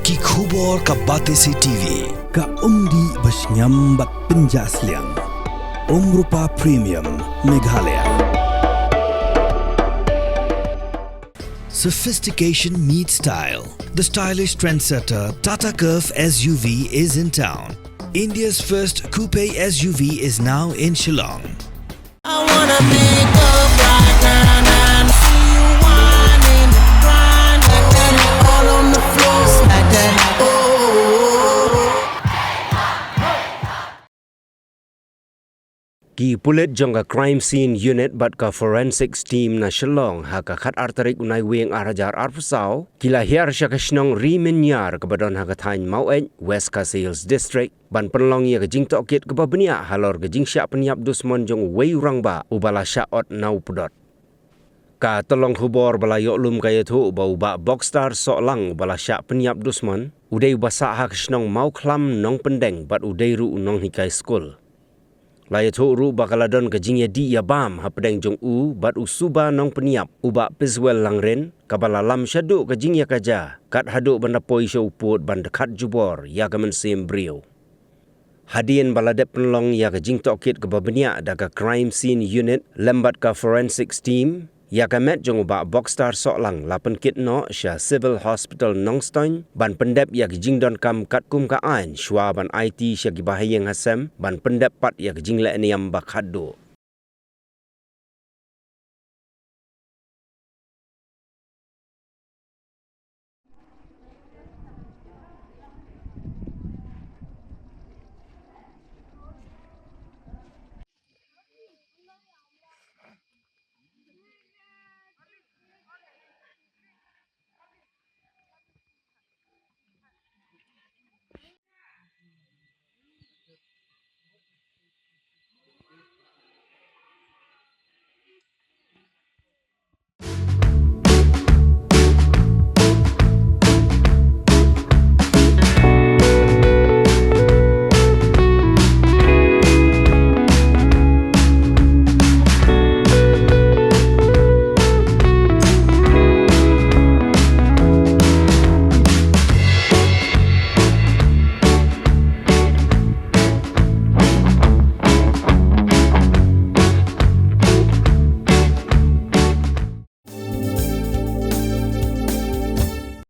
Ki khubor ka Batesi TV. Ka umdi basnyambat penjaslian. Rupa Premium Meghalaya. Sophistication meets style. The stylish trendsetter Tata Curve SUV is in town. India's first coupe SUV is now in Shillong. I wanna make up right now, see you whining, grinding, all on the floor like that. Oh. Ki Pulit jong ka crime scene unit bat ka forensics team na Shillong ha ka khat artarik unai weng arajar arpusau kila hiar sya ka shnong rimenyar ka badon ha ka thain mauej West ka Sales District ban penlong ya ka jing Tohkit ka babnia halor ka jing sya penyap dusmon jong wei Rangbah ubala Shah nau Pdot. Ka tolong khubor bala yok lum kaya tu bau ba boxstar sok lang bala Shah penyap dusmon udai basa ha ka shnong mau klam nong pendeng bat udai ru nong hikai school. Laya tu ru bakaladon ke jingya di ya bam ha pedeng jong u bat usuba nong peniap uba pizwel langren kabala lam syadu ke jingya kaja kat haduk banda poi show put banda kat jubor ya ke mensim brio. Hadien baladep penlong ya ke jing Tohkit ke babenia da ke crime scene unit lembat ke forensics team ya ke met jong uba boxstar sok lang lapan kit no Shah Civil Hospital Nongstoin ban pendep ya ke jing don kam kat kum ka ain shwa ban IT sya ki bahayeng hasem ban pendep pat ya ke jing le niam bakhado.